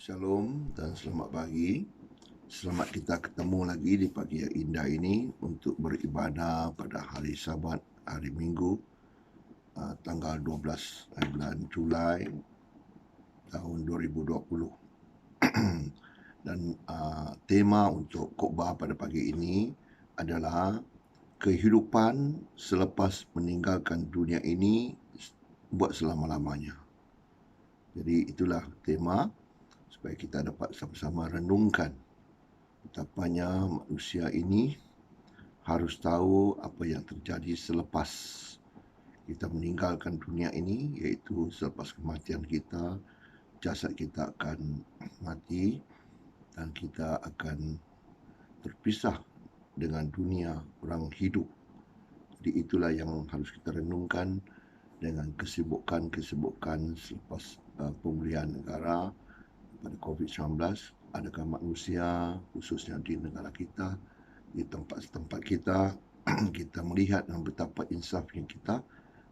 Shalom dan selamat pagi. Selamat kita ketemu lagi di pagi yang indah ini untuk beribadah pada hari Sabat, hari Minggu, tanggal 12 bulan Julai tahun 2020. Dan tema untuk khotbah pada pagi ini adalah kehidupan selepas meninggalkan dunia ini buat selama-lamanya. Jadi itulah tema supaya kita dapat sama-sama renungkan betapanya manusia ini harus tahu apa yang terjadi selepas kita meninggalkan dunia ini, iaitu selepas kematian kita, jasad kita akan mati dan kita akan terpisah dengan dunia orang hidup. Jadi itulah yang harus kita renungkan dengan kesibukan selepas pemulihan negara pada COVID-19. Adakah manusia, khususnya di negara kita, di tempat-tempat kita, kita melihat betapa insafnya kita,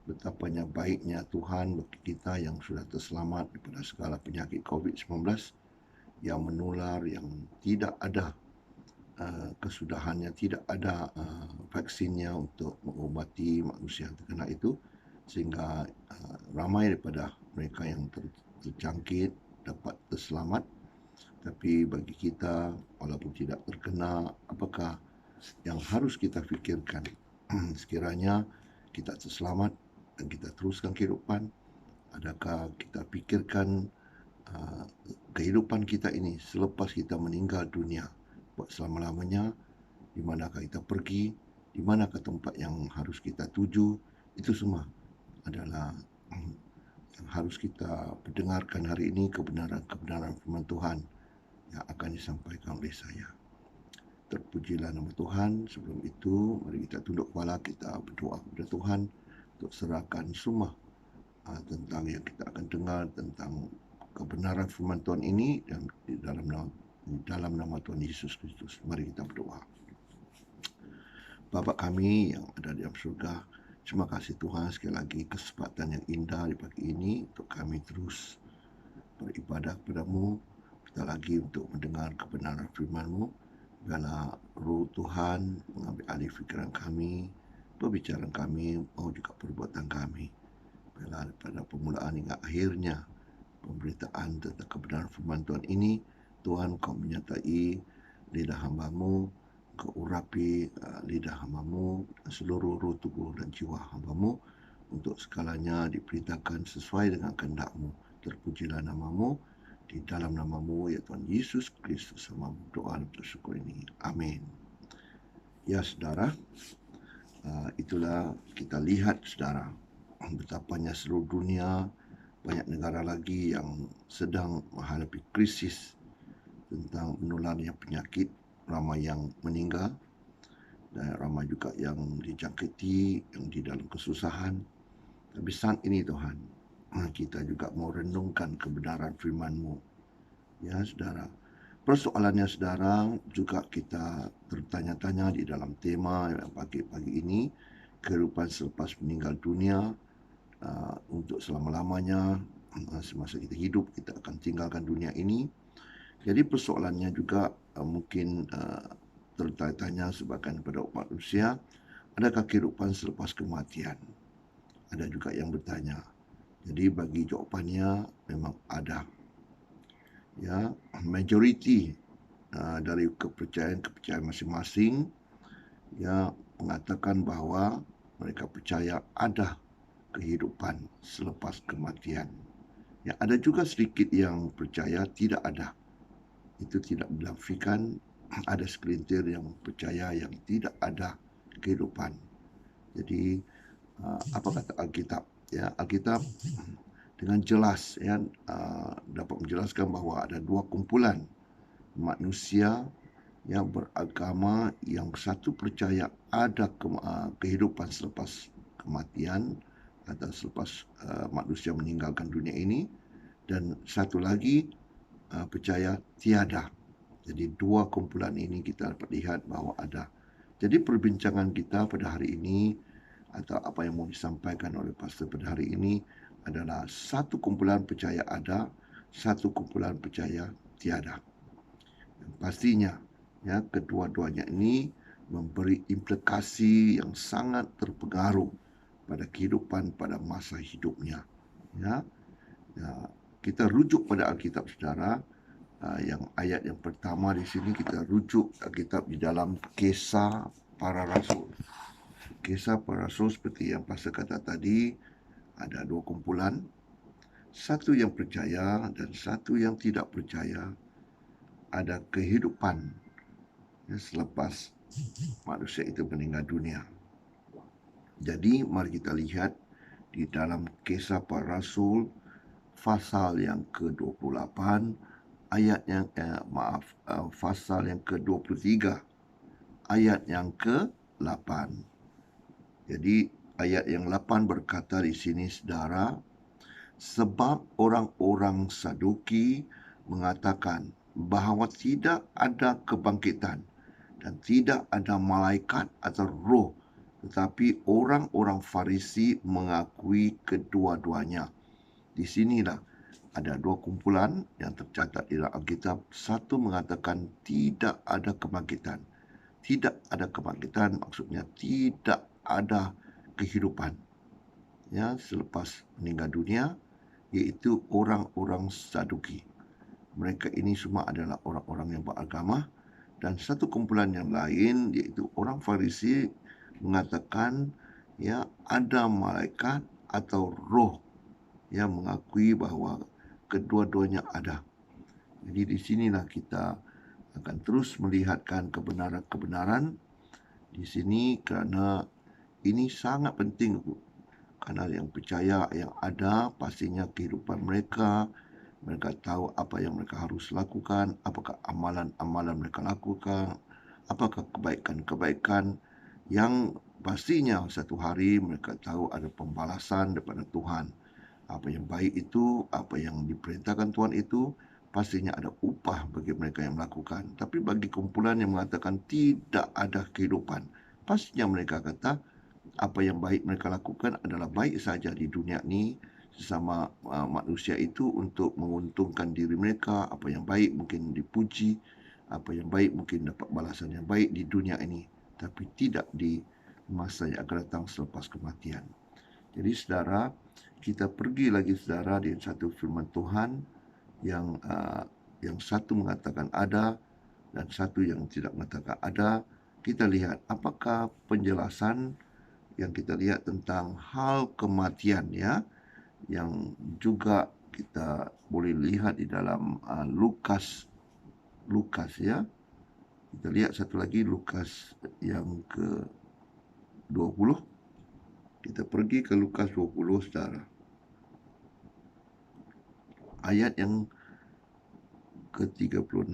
betapanya baiknya Tuhan bagi kita yang sudah terselamat daripada segala penyakit COVID-19 yang menular, yang tidak ada kesudahannya, tidak ada vaksinnya untuk mengubati manusia yang terkena itu, sehingga ramai daripada mereka yang terjangkit dapat terselamat. Tapi bagi kita, walaupun tidak terkena, apakah yang harus kita fikirkan? Sekiranya kita terselamat dan kita teruskan kehidupan, adakah kita fikirkan kehidupan kita ini selepas kita meninggal dunia buat selama-lamanya, di manakah kita pergi, di manakah tempat yang harus kita tuju? Itu semua adalah yang harus kita dengarkan hari ini, kebenaran firman Tuhan yang akan disampaikan oleh saya. Terpujilah nama Tuhan. Sebelum itu, mari kita tunduk kepala, kita berdoa kepada Tuhan untuk serahkan semua tentang yang kita akan dengar tentang kebenaran firman Tuhan ini dan di dalam nama Tuhan Yesus Kristus. Mari kita berdoa. Bapa kami yang ada di dalam surga, terima kasih Tuhan sekali lagi kesempatan yang indah di pagi ini untuk kami terus beribadah kepada-Mu. Kita lagi untuk mendengar kebenaran firman-Mu. Biarlah roh Tuhan mengambil alih fikiran kami, perbicaraan kami, mau juga perbuatan kami. Biarlah daripada permulaan hingga akhirnya pemberitaan tentang kebenaran firman Tuhan ini, Tuhan Kau menyertai lidah hamba-Mu, Kau urapi lidah hamba-Mu, seluruh roh tubuh dan jiwa hamba-Mu, untuk segalanya diberitakan sesuai dengan kehendak-Mu. Terpujilah nama-Mu, di dalam nama-Mu, ya Tuhan Yesus Kristus, hamba doa dan bersyukur ini. Amin. Ya saudara, itulah kita lihat saudara, betapanya seluruh dunia, banyak negara lagi yang sedang menghadapi krisis tentang menularnya penyakit, ramai yang meninggal dan ramai juga yang dijangkiti, yang di dalam kesusahan. Tapi saat ini Tuhan, kita juga mau renungkan kebenaran firman-Mu. Ya saudara, persoalannya saudara, juga kita tertanya-tanya di dalam tema pagi-pagi ini, kehidupan selepas meninggal dunia, untuk selama-lamanya. Semasa kita hidup, kita akan tinggalkan dunia ini. Jadi persoalannya juga mungkin tertanya-tanya sebagian pada umat manusia, adakah kehidupan selepas kematian? Ada juga yang bertanya. Jadi bagi jawapannya memang ada. Ya, majoriti dari kepercayaan masing-masing ya mengatakan bahawa mereka percaya ada kehidupan selepas kematian. Ya, ada juga sedikit yang percaya tidak ada. Itu tidak dinafikan. Ada segelintir yang percaya yang tidak ada kehidupan. Jadi apa kata Alkitab? Ya, Alkitab dengan jelas ya dapat menjelaskan bahawa ada dua kumpulan manusia yang beragama, yang satu percaya ada kehidupan selepas kematian atau selepas manusia meninggalkan dunia ini, dan satu lagi percaya tiada. Jadi dua kumpulan ini kita dapat lihat bahawa ada. Jadi perbincangan kita pada hari ini atau apa yang mau disampaikan oleh pastor pada hari ini adalah satu kumpulan percaya ada satu kumpulan percaya tiada. Dan pastinya, ya, kedua-duanya ini memberi implikasi yang sangat terpengaruh pada kehidupan pada masa hidupnya. Ya, ya, kita rujuk pada Alkitab, saudara. Yang ayat yang pertama di sini kita rujuk Alkitab di dalam Kisah Para Rasul. Kisah Para Rasul seperti yang pastor kata tadi, ada dua kumpulan, satu yang percaya dan satu yang tidak percaya. Ada kehidupan selepas manusia itu meninggal dunia. Jadi mari kita lihat di dalam Kisah Para Rasul pasal yang ke-28 ayat yang pasal yang ke-23 ayat yang ke-8. Jadi ayat yang 8 berkata di sini, saudara, sebab orang-orang Saduki mengatakan bahawa tidak ada kebangkitan dan tidak ada malaikat atau roh, tetapi orang-orang Farisi mengakui kedua-duanya. Di sinilah ada dua kumpulan yang tercatat di dalam Alkitab. Satu mengatakan tidak ada kebangkitan. Tidak ada kebangkitan maksudnya tidak ada kehidupan, ya, selepas meninggal dunia, iaitu orang-orang Saduki. Mereka ini semua adalah orang-orang yang beragama. Dan satu kumpulan yang lain iaitu orang Farisi mengatakan, ya, ada malaikat atau roh, yang mengakui bahawa kedua-duanya ada. Jadi di sinilah kita akan terus melihatkan kebenaran-kebenaran di sini, kerana ini sangat penting. Kerana yang percaya yang ada pastinya kehidupan mereka tahu apa yang mereka harus lakukan, apakah amalan-amalan mereka lakukan, apakah kebaikan-kebaikan yang pastinya satu hari mereka tahu ada pembalasan daripada Tuhan. Apa yang baik itu, apa yang diperintahkan Tuhan itu, pastinya ada upah bagi mereka yang melakukan. Tapi bagi kumpulan yang mengatakan tidak ada kehidupan, pastinya mereka kata apa yang baik mereka lakukan adalah baik saja di dunia ini sesama manusia itu untuk menguntungkan diri mereka. Apa yang baik mungkin dipuji, apa yang baik mungkin dapat balasan yang baik di dunia ini, tapi tidak di masa yang akan datang selepas kematian. Jadi saudara, kita pergi lagi saudara di satu firman Tuhan yang satu mengatakan ada dan satu yang tidak mengatakan ada. Kita lihat apakah penjelasan yang kita lihat tentang hal kematian, ya, yang juga kita boleh lihat di dalam Lukas, ya. Kita lihat satu lagi Lukas yang ke-20. Kita pergi ke Lukas 20, saudara. Ayat yang ke-36.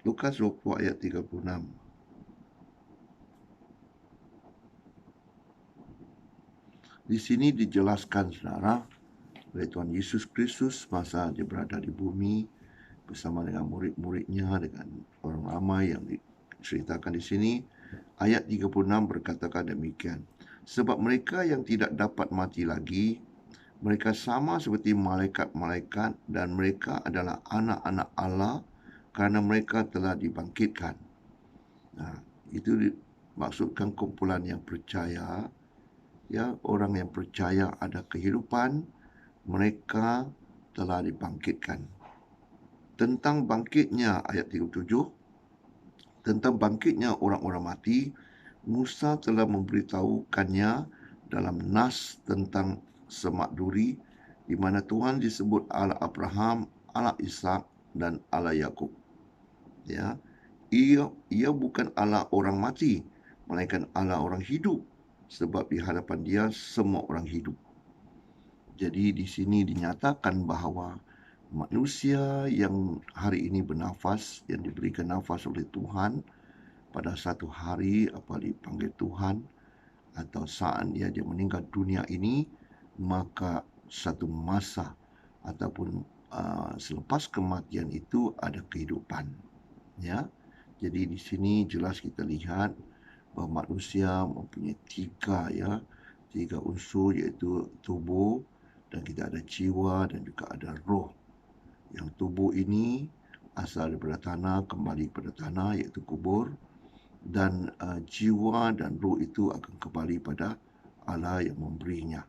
Lukas 20 ayat 36. Di sini dijelaskan, saudara, oleh Tuhan Yesus Kristus masa dia berada di bumi bersama dengan murid-muridnya, dengan orang ramai yang diceritakan di sini. Ayat 36 berkatakan demikian. Sebab mereka yang tidak dapat mati lagi, mereka sama seperti malaikat-malaikat dan mereka adalah anak-anak Allah kerana mereka telah dibangkitkan. Nah, itu dimaksudkan kumpulan yang percaya, ya, orang yang percaya ada kehidupan, mereka telah dibangkitkan. Tentang bangkitnya, ayat 37, tentang bangkitnya orang-orang mati, Musa telah memberitahukannya dalam nas tentang semak duri, di mana Tuhan disebut Allah Abraham, Allah Ishak dan Allah Yakub. Ya, ia bukan Allah orang mati, melainkan Allah orang hidup, sebab di hadapan Dia semua orang hidup. Jadi di sini dinyatakan bahawa manusia yang hari ini bernafas, yang diberikan nafas oleh Tuhan, pada satu hari apa dipanggil Tuhan atau saat dia meninggal dunia ini, maka satu masa ataupun selepas kematian itu ada kehidupan, ya. Jadi di sini jelas kita lihat bahawa manusia mempunyai tiga unsur, iaitu tubuh, dan kita ada jiwa dan juga ada roh. Yang tubuh ini asal daripada tanah, kembali pada tanah iaitu kubur, dan jiwa dan roh itu akan kembali pada Allah yang memberinya.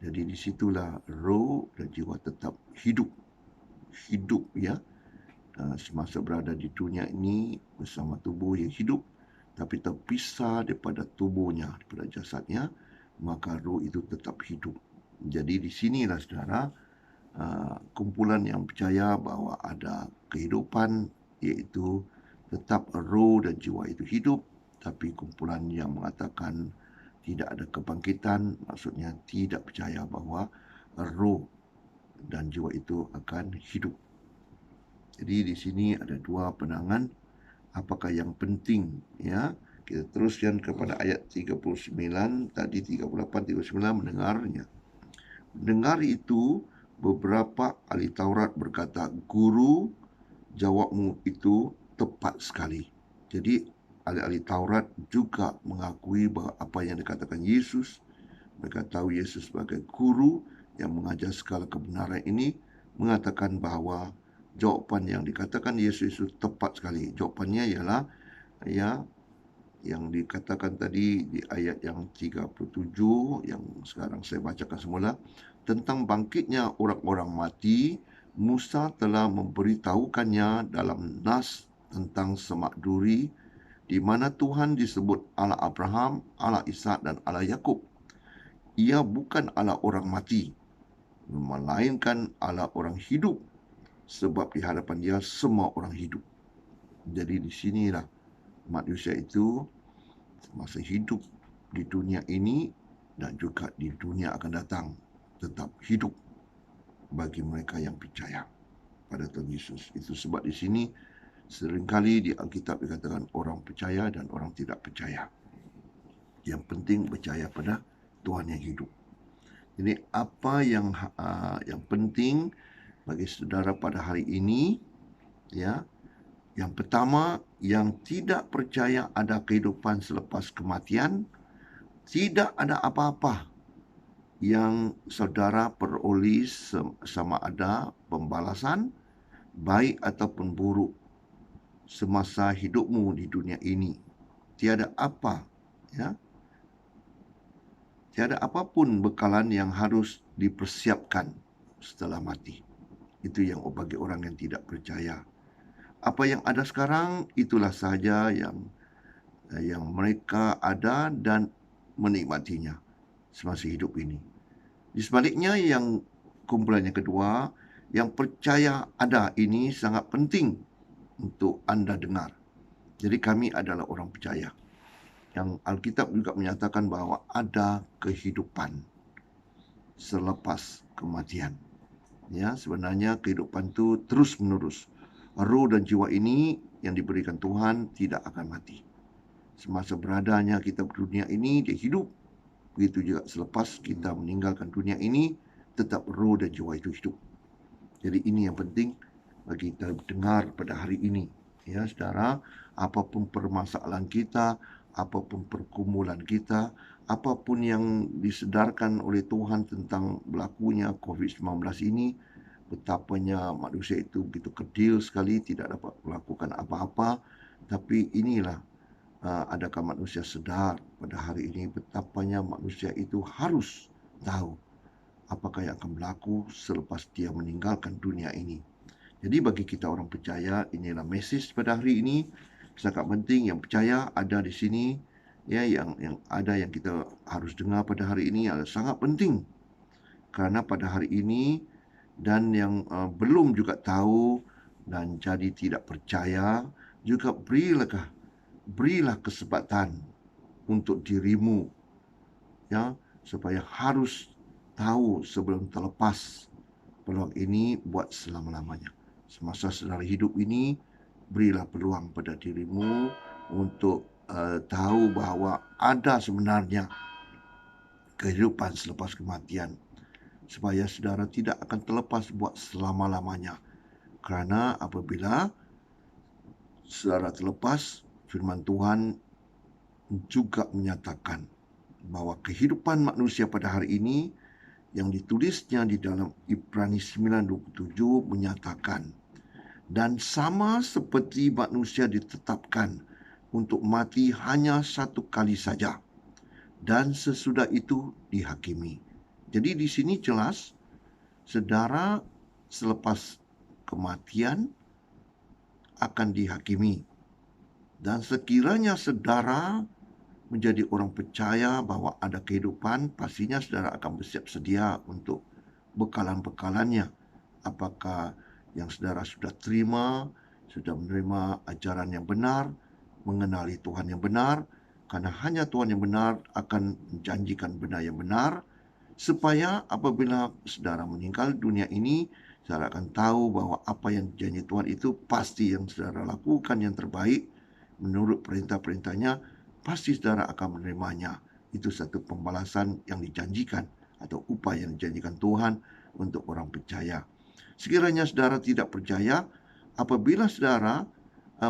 Jadi di situlah roh dan jiwa tetap hidup ya, semasa berada di dunia ini bersama tubuh yang hidup, tapi terpisah daripada tubuhnya, daripada jasadnya, maka roh itu tetap hidup. Jadi di sinilah saudara, kumpulan yang percaya bahawa ada kehidupan, iaitu tetap roh dan jiwa itu hidup, tapi kumpulan yang mengatakan tidak ada kebangkitan, maksudnya tidak percaya bahawa roh dan jiwa itu akan hidup. Jadi di sini ada dua pandangan apakah yang penting, ya. Kita teruskan kepada ayat 39, tadi 38, 39 mendengarnya. Mendengar itu, beberapa ahli Taurat berkata, "Guru, jawabmu itu tepat sekali." Jadi ahli-ahli Taurat juga mengakui bahawa apa yang dikatakan Yesus, mereka tahu Yesus sebagai guru yang mengajar segala kebenaran ini, mengatakan bahawa jawapan yang dikatakan Yesus itu tepat sekali. Jawapannya ialah yang dikatakan tadi di ayat yang 37 yang sekarang saya bacakan semula, tentang bangkitnya orang-orang mati. Musa telah memberitahukannya dalam nas tentang semak duri, di mana Tuhan disebut Allah Abraham, Allah Ishak dan Allah Yakub. Ia bukan Allah orang mati, melainkan Allah orang hidup, sebab di hadapan Dia semua orang hidup. Jadi di sinilah manusia itu masa hidup di dunia ini dan juga di dunia akan datang tetap hidup bagi mereka yang percaya pada Tuhan Yesus. Itu sebab di sini seringkali di Alkitab dikatakan orang percaya dan orang tidak percaya. Yang penting percaya pada Tuhan yang hidup. Jadi apa yang penting bagi saudara pada hari ini, ya. Yang pertama, yang tidak percaya ada kehidupan selepas kematian, tidak ada apa-apa yang saudara peroleh sama ada pembalasan, baik ataupun buruk, semasa hidupmu di dunia ini. Tiada apa, ya. Tiada apapun bekalan yang harus dipersiapkan setelah mati. Itu yang bagi orang yang tidak percaya. Apa yang ada sekarang, itulah sahaja yang mereka ada dan menikmatinya semasa hidup ini. Di sebaliknya, yang kumpulan yang kedua, yang percaya ada ini sangat penting untuk anda dengar. Jadi kami adalah orang percaya. Yang Alkitab juga menyatakan bahawa ada kehidupan selepas kematian. Ya, sebenarnya kehidupan itu terus menerus. Roh dan jiwa ini yang diberikan Tuhan tidak akan mati. Semasa beradanya kita di dunia ini, dia hidup. Begitu juga selepas kita meninggalkan dunia ini, tetap roh dan jiwa itu hidup. Jadi ini yang penting bagi kita dengar pada hari ini. Ya, saudara, apapun permasalahan kita, apapun pergumulan kita, apapun yang disedarkan oleh Tuhan tentang berlakunya COVID-19 ini, betapanya manusia itu begitu kerdil sekali, tidak dapat melakukan apa-apa. Tapi inilah, adakah manusia sedar pada hari ini betapanya manusia itu harus tahu apakah yang akan berlaku selepas dia meninggalkan dunia ini. Jadi bagi kita orang percaya, inilah mesej pada hari ini. Sangat penting yang percaya ada di sini, ya, yang ada yang kita harus dengar pada hari ini adalah sangat penting. Kerana pada hari ini, dan yang belum juga tahu dan jadi tidak percaya, juga berilah kesempatan untuk dirimu, ya, supaya harus tahu sebelum terlepas peluang ini buat selama-lamanya. Semasa saudara hidup ini, berilah peluang pada dirimu untuk tahu bahawa ada sebenarnya kehidupan selepas kematian, supaya saudara tidak akan terlepas buat selama-lamanya. Kerana apabila saudara terlepas, firman Tuhan juga menyatakan bahawa kehidupan manusia pada hari ini yang ditulisnya di dalam Ibrani 9:27 menyatakan, dan sama seperti manusia ditetapkan untuk mati hanya satu kali saja, dan sesudah itu dihakimi. Jadi di sini jelas, saudara selepas kematian akan dihakimi. Dan sekiranya saudara menjadi orang percaya bahwa ada kehidupan, pastinya saudara akan bersiap sedia untuk bekalan-bekalannya. Apakah yang saudara sudah terima, sudah menerima ajaran yang benar, mengenali Tuhan yang benar, karena hanya Tuhan yang benar akan menjanjikan benda yang benar, supaya apabila saudara meninggal dunia ini, saudara akan tahu bahwa apa yang janji Tuhan itu pasti yang saudara lakukan yang terbaik menurut perintah-perintahnya, pasti saudara akan menerimanya. Itu satu pembalasan yang dijanjikan atau upah yang dijanjikan Tuhan untuk orang percaya. Sekiranya saudara tidak percaya, apabila saudara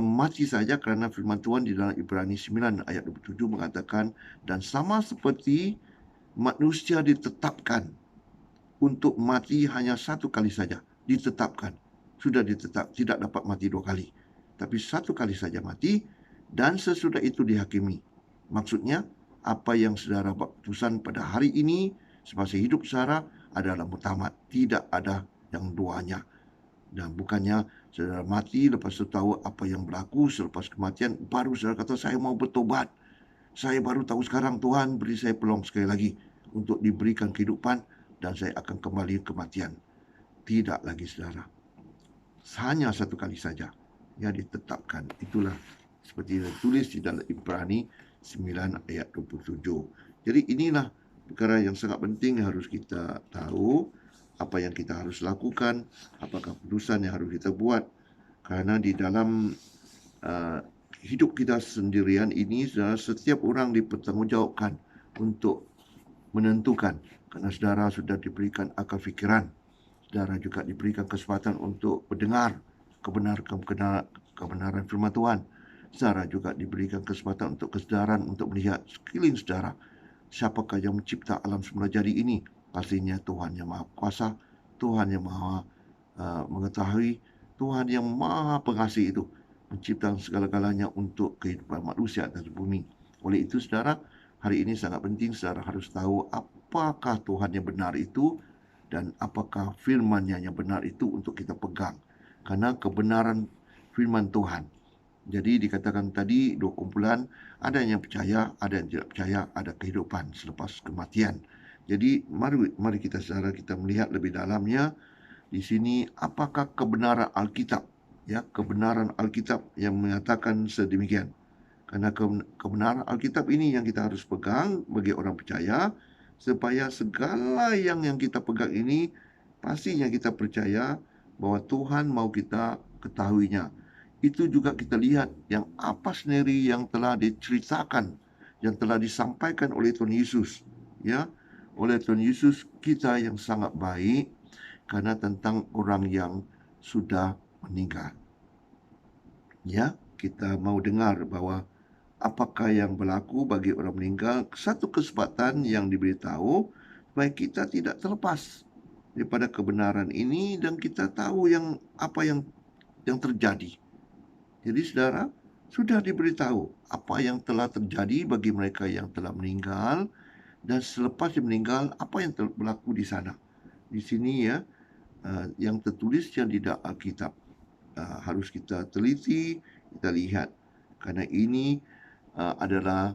mati saja, kerana firman Tuhan di dalam Ibrani 9 ayat 27 mengatakan, dan sama seperti manusia ditetapkan untuk mati hanya satu kali saja. Ditetapkan. Sudah ditetap. Tidak dapat mati dua kali. Tapi satu kali saja mati, dan sesudah itu dihakimi. Maksudnya, apa yang saudara buat keputusan pada hari ini, semasa hidup saudara, adalah mutamat. Tidak ada yang duanya. Dan bukannya saudara mati, lepas itu tahu apa yang berlaku selepas kematian, baru saudara kata, saya mau bertobat. Saya baru tahu sekarang, Tuhan beri saya peluang sekali lagi untuk diberikan kehidupan, dan saya akan kembali kematian. Tidak lagi saudara. Hanya satu kali saja yang ditetapkan. Itulah seperti yang ditulis di dalam Ibrani 9 ayat 27. Jadi inilah perkara yang sangat penting yang harus kita tahu, apa yang kita harus lakukan, apakah keputusan yang harus kita buat. Karena di dalam hidup kita sendirian ini, setiap orang dipertanggungjawabkan untuk menentukan. Karena saudara sudah diberikan akal fikiran, saudara juga diberikan kesempatan untuk mendengar kebenaran firman Tuhan. Saudara juga diberikan kesempatan untuk kesedaran untuk melihat sekeliling saudara. Siapakah yang mencipta alam semula jadi ini? Pastinya Tuhan yang Maha Kuasa, Tuhan yang Maha mengetahui, Tuhan yang Maha Pengasih itu menciptakan segala-galanya untuk kehidupan manusia atas bumi. Oleh itu saudara, hari ini sangat penting saudara harus tahu apakah Tuhan yang benar itu dan apakah firman-Nya yang benar itu untuk kita pegang. Karena kebenaran firman Tuhan. Jadi dikatakan tadi dua kumpulan, ada yang percaya, ada yang tidak percaya, ada kehidupan selepas kematian. Jadi mari kita saudara kita melihat lebih dalamnya di sini, apakah kebenaran Alkitab, ya, kebenaran Alkitab yang mengatakan sedemikian. Karena kebenaran Alkitab ini yang kita harus pegang bagi orang percaya, supaya segala yang kita pegang ini pastinya kita percaya bahwa Tuhan mau kita ketahuinya. Itu juga kita lihat yang apa sendiri yang telah diceritakan, yang telah disampaikan oleh Tuhan Yesus, ya, oleh Tuhan Yesus kita yang sangat baik, karena tentang orang yang sudah meninggal. Ya, kita mau dengar bahwa apakah yang berlaku bagi orang meninggal, satu kesempatan yang diberitahu supaya kita tidak terlepas daripada kebenaran ini dan kita tahu apa yang terjadi. Jadi saudara, sudah diberitahu apa yang telah terjadi bagi mereka yang telah meninggal, dan selepas meninggal apa yang berlaku di sana. Di sini ya, yang tertulis yang di dalam Alkitab harus kita teliti, kita lihat, karena ini adalah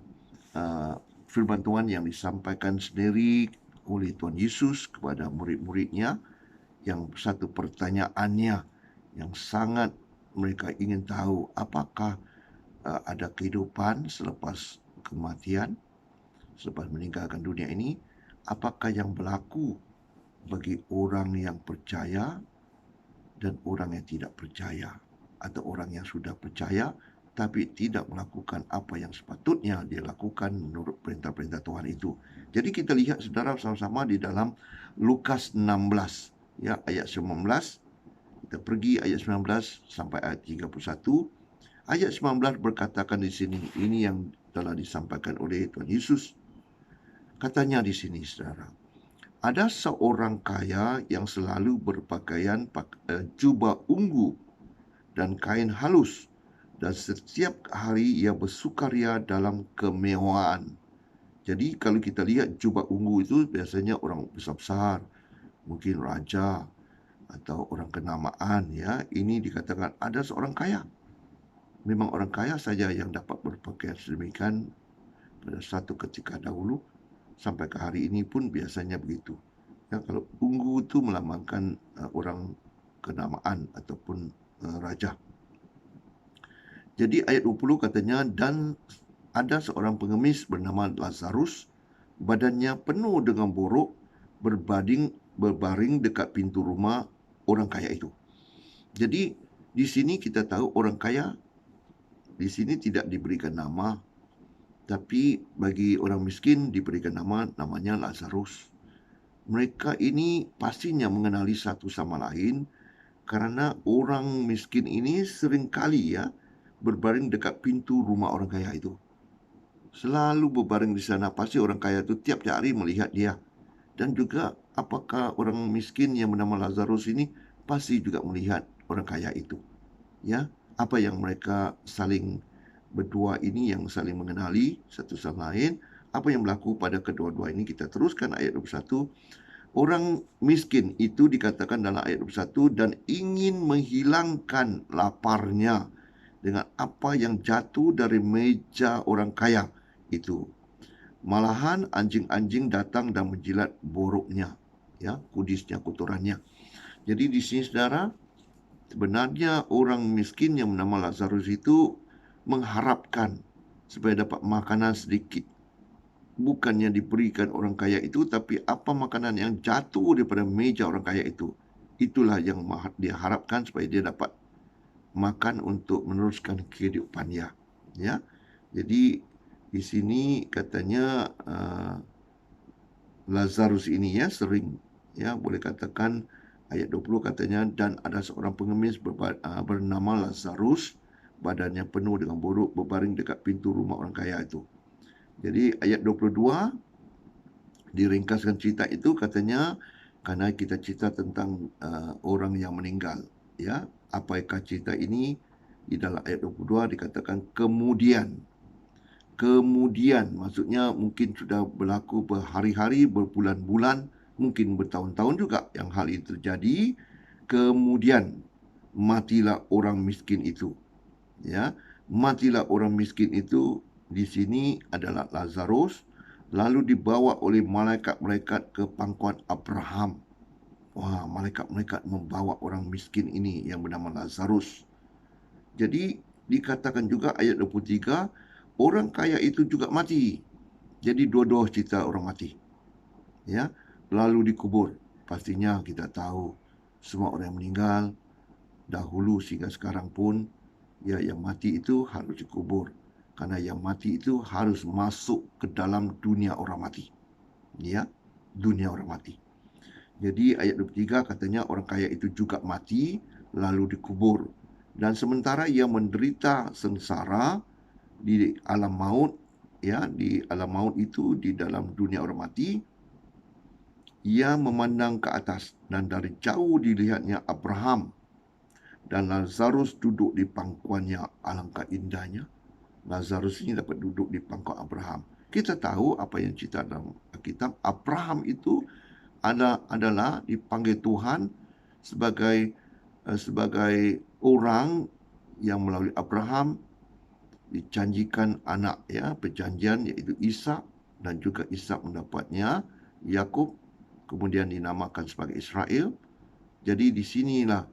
firman Tuhan yang disampaikan sendiri oleh Tuhan Yesus kepada murid-muridnya, yang satu pertanyaannya yang sangat mereka ingin tahu, apakah ada kehidupan selepas kematian, selepas meninggalkan dunia ini, apakah yang berlaku bagi orang yang percaya dan orang yang tidak percaya, atau orang yang sudah percaya tapi tidak melakukan apa yang sepatutnya dia lakukan menurut perintah-perintah Tuhan itu. Jadi kita lihat saudara sama-sama di dalam Lukas 16, ya, ayat 19. Kita pergi ayat 19 sampai ayat 31. Ayat 19 berkatakan di sini, ini yang telah disampaikan oleh Tuhan Yesus. Katanya di sini saudara, Ada seorang kaya yang selalu berpakaian jubah ungu dan kain halus, dan setiap hari ia bersukaria dalam kemewahan. Jadi kalau kita lihat jubah ungu itu biasanya orang besar-besar, mungkin raja atau orang kenamaan, ya. Ini dikatakan ada seorang kaya. Memang orang kaya saja yang dapat berpakaian sedemikian pada satu ketika dahulu, sampai ke hari ini pun biasanya begitu. Ya, kalau ungu itu melambangkan orang kenamaan ataupun raja. Jadi ayat 20 katanya, dan ada seorang pengemis bernama Lazarus, badannya penuh dengan borok, berbaring dekat pintu rumah orang kaya itu. Jadi di sini kita tahu orang kaya di sini tidak diberikan nama, tapi bagi orang miskin diberikan namanya Lazarus. Mereka ini pastinya mengenali satu sama lain, kerana orang miskin ini seringkali berbaring dekat pintu rumah orang kaya itu. Selalu berbaring di sana. Pasti orang kaya itu tiap hari melihat dia. Dan juga apakah orang miskin yang bernama Lazarus ini pasti juga melihat orang kaya itu. Ya, apa yang mereka saling berdua ini yang saling mengenali satu sama lain, apa yang berlaku pada kedua-dua ini. Kita teruskan ayat 21. Orang miskin itu dikatakan dalam ayat 21, dan ingin menghilangkan laparnya dengan apa yang jatuh dari meja orang kaya itu. Malahan anjing-anjing datang dan menjilat boroknya, ya, kudisnya, kotorannya. Jadi di sini saudara, sebenarnya orang miskin yang bernama Lazarus itu mengharapkan supaya dapat makanan sedikit. Bukannya diberikan orang kaya itu, tapi apa makanan yang jatuh daripada meja orang kaya itu. Itulah yang dia harapkan supaya dia dapat makan untuk meneruskan kehidupannya. Ya, jadi di sini katanya Lazarus ini sering, boleh katakan ayat 20 katanya, dan ada seorang pengemis bernama Lazarus, badannya penuh dengan borok, berbaring dekat pintu rumah orang kaya itu. Jadi ayat 22 diringkaskan cerita itu katanya, karena kita cerita tentang orang yang meninggal, ya. Apakah cerita ini? Di dalam ayat 22 dikatakan kemudian maksudnya mungkin sudah berlaku berhari-hari, berbulan-bulan, mungkin bertahun-tahun juga yang hal itu terjadi. Kemudian matilah orang miskin itu. Ya, matilah orang miskin itu di sini adalah Lazarus, lalu dibawa oleh malaikat-malaikat ke pangkuan Abraham. Wah, malaikat-malaikat membawa orang miskin ini yang bernama Lazarus. Jadi dikatakan juga ayat 23, orang kaya itu juga mati. Jadi dua-dua cerita orang mati. Ya, lalu dikubur. Pastinya kita tahu semua orang yang meninggal dahulu sehingga sekarang pun, yang mati itu harus dikubur. Karena yang mati itu harus masuk ke dalam dunia orang mati. Ya, dunia orang mati. Jadi ayat 23 katanya orang kaya itu juga mati lalu dikubur. Dan sementara ia menderita sengsara di alam maut, di alam maut itu, di dalam dunia orang mati, ia memandang ke atas dan dari jauh dilihatnya Abraham dan Lazarus duduk di pangkuannya. Alangkah indahnya Lazarus ini dapat duduk di pangkuan Abraham. Kita tahu apa yang cerita dalam Alkitab. Abraham itu adalah dipanggil Tuhan sebagai orang yang melalui Abraham dijanjikan anak, perjanjian, iaitu Ishak, dan juga Ishak mendapatnya Yakub, kemudian dinamakan sebagai Israel. Jadi di sinilah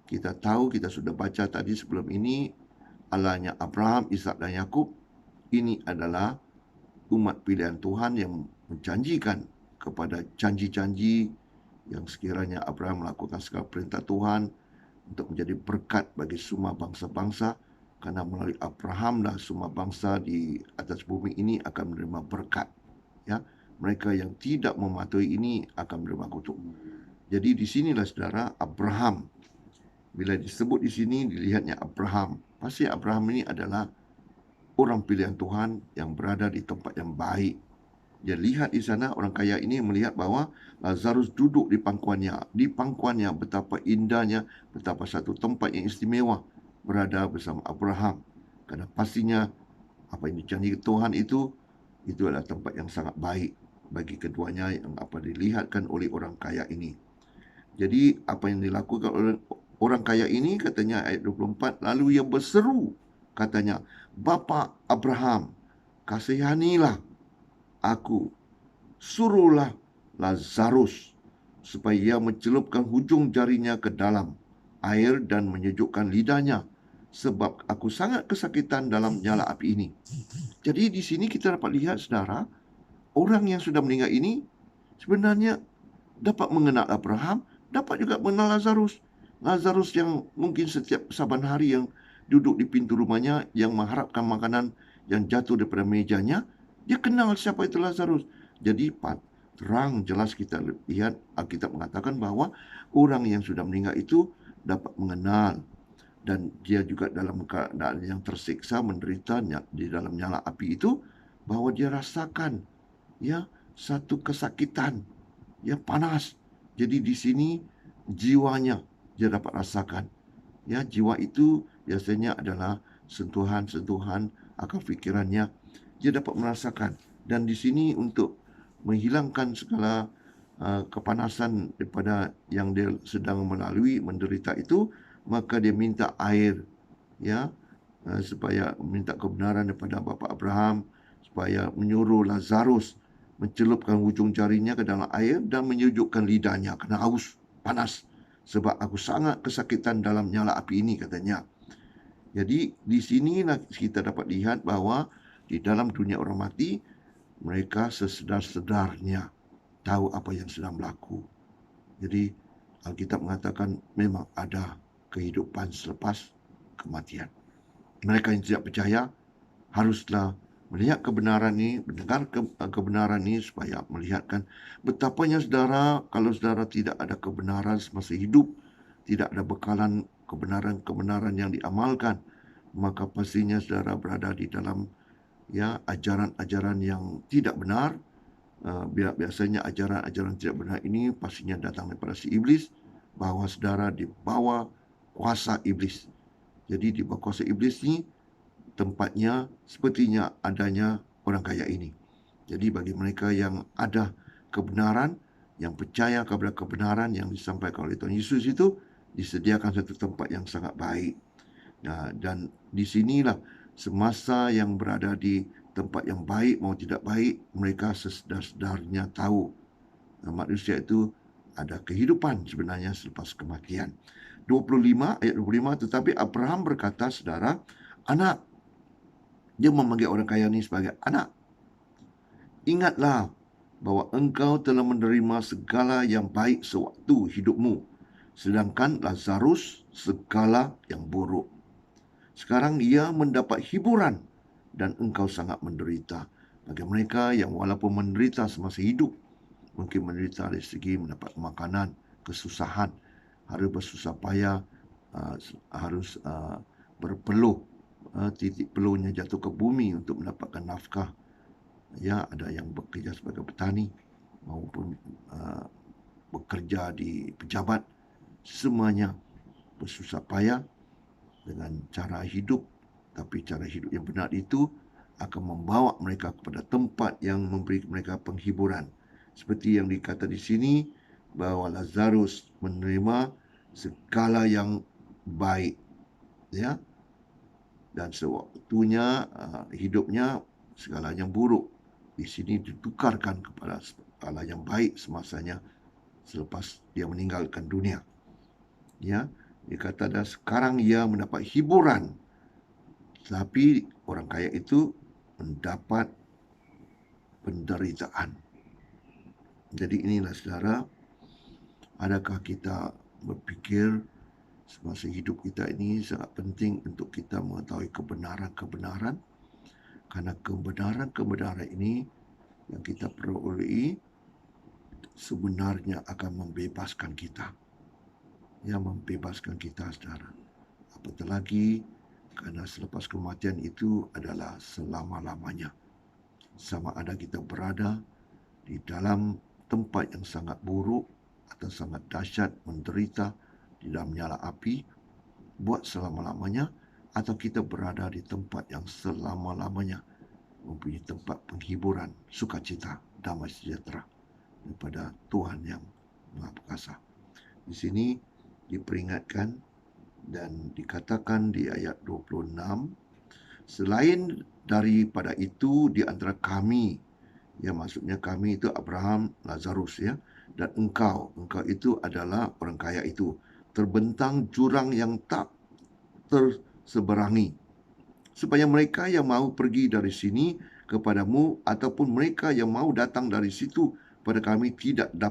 kita tahu, kita sudah baca tadi sebelum ini, Allahnya Abraham, Ishak dan Yakub ini adalah umat pilihan Tuhan yang menjanjikan kepada janji-janji yang sekiranya Abraham melakukan segala perintah Tuhan untuk menjadi berkat bagi semua bangsa-bangsa, karena melalui Abrahamlah semua bangsa di atas bumi ini akan menerima berkat. Ya, mereka yang tidak mematuhi ini akan menerima kutuk. Jadi di sinilah saudara, Abraham, bila disebut di sini dilihatnya Abraham, pasti Abraham ini adalah orang pilihan Tuhan yang berada di tempat yang baik, Dia lihat di sana, orang kaya ini melihat bahwa Lazarus duduk di pangkuannya. Di pangkuannya betapa indahnya, betapa satu tempat yang istimewa berada bersama Abraham. Karena pastinya apa yang dijanji Tuhan itu adalah tempat yang sangat baik bagi keduanya yang apa dilihatkan oleh orang kaya ini. Jadi apa yang dilakukan oleh orang kaya ini, katanya ayat 24, lalu ia berseru, katanya, Bapa Abraham, kasihanilah aku, suruhlah Lazarus supaya ia mencelupkan hujung jarinya ke dalam air dan menyejukkan lidahnya, sebab aku sangat kesakitan dalam nyala api ini. Jadi di sini kita dapat lihat, saudara, orang yang sudah meninggal ini sebenarnya dapat mengenal Abraham, dapat juga mengenal Lazarus. Lazarus yang mungkin setiap saban hari yang duduk di pintu rumahnya, yang mengharapkan makanan yang jatuh daripada mejanya, dia kenal siapa itu Lazarus. Jadi terang jelas kita lihat, Alkitab mengatakan bahwa orang yang sudah meninggal itu dapat mengenal, dan dia juga dalam keadaan yang tersiksa, menderita di dalam nyala api itu, bahwa dia rasakan satu kesakitan, panas. Jadi di sini jiwanya dia dapat rasakan. Jiwa itu biasanya adalah sentuhan-sentuhan akal fikirannya, dia dapat merasakan. Dan di sini untuk menghilangkan segala kepanasan daripada yang dia sedang melalui, menderita itu, maka dia minta air, supaya minta kebenaran daripada Bapa Abraham, supaya menyuruh Lazarus mencelupkan hujung jarinya ke dalam air dan menyejukkan lidahnya kerana haus, panas. Sebab aku sangat kesakitan dalam nyala api ini, katanya. Jadi di sinilah kita dapat lihat bahawa di dalam dunia orang mati, mereka sesedar-sedarnya tahu apa yang sedang berlaku. Jadi Alkitab mengatakan memang ada kehidupan selepas kematian. Mereka yang tidak percaya haruslah melihat kebenaran ini, mendengar kebenaran ini, supaya melihatkan betapanya, saudara, kalau saudara tidak ada kebenaran semasa hidup, tidak ada bekalan kebenaran-kebenaran yang diamalkan, maka pastinya saudara berada di dalam ajaran-ajaran yang tidak benar. Biasanya ajaran-ajaran tidak benar ini pastinya datang daripada si iblis, bahawa saudara di bawah kuasa iblis. Jadi di bawah kuasa iblis ni tempatnya sepertinya adanya orang kaya ini. Jadi bagi mereka yang ada kebenaran, yang percaya kepada kebenaran yang disampaikan oleh Tuhan Yesus itu, disediakan satu tempat yang sangat baik. Dan di sinilah semasa yang berada di tempat yang baik mau tidak baik, mereka sesedar-sedarnya tahu manusia itu ada kehidupan sebenarnya selepas kematian. 25, ayat 25, tetapi Abraham berkata, saudara, anak. Dia memanggil orang kaya ini sebagai anak. Ingatlah bahawa engkau telah menerima segala yang baik sewaktu hidupmu, sedangkan Lazarus segala yang buruk. Sekarang ia mendapat hiburan dan engkau sangat menderita. Bagi mereka yang walaupun menderita semasa hidup, mungkin menderita dari segi mendapat makanan, kesusahan, harus bersusah payah, harus berpeluh, titik peluhnya jatuh ke bumi untuk mendapatkan nafkah. Ada yang bekerja sebagai petani maupun bekerja di pejabat, semuanya bersusah payah dengan cara hidup, tapi cara hidup yang benar itu akan membawa mereka kepada tempat yang memberi mereka penghiburan. Seperti yang dikata di sini, bahawa Lazarus menerima segala yang baik, dan sewaktunya hidupnya segala yang buruk di sini ditukarkan kepada segala yang baik semasanya selepas dia meninggalkan dunia. Dia kata dah sekarang ia mendapat hiburan, tapi orang kaya itu mendapat penderitaan. Jadi inilah, saudara, adakah kita berfikir semasa hidup kita ini sangat penting untuk kita mengetahui kebenaran-kebenaran, karena kebenaran-kebenaran ini yang kita peroleh sebenarnya akan membebaskan kita. Membebaskan kita, saudara. Apatah lagi, karena selepas kematian itu adalah selama-lamanya. Sama ada kita berada di dalam tempat yang sangat buruk atau sangat dahsyat, menderita di dalam nyala api buat selama-lamanya, atau kita berada di tempat yang selama-lamanya mempunyai tempat penghiburan, sukacita, damai sejahtera daripada Tuhan yang Maha Perkasa. Di sini diperingatkan dan dikatakan di ayat 26, selain daripada itu di antara kami, ya maksudnya kami itu Abraham, Lazarus ya, dan engkau itu adalah orang kaya itu, terbentang jurang yang tak terseberangi, supaya mereka yang mahu pergi dari sini kepadamu ataupun mereka yang mahu datang dari situ pada kami tidak dapat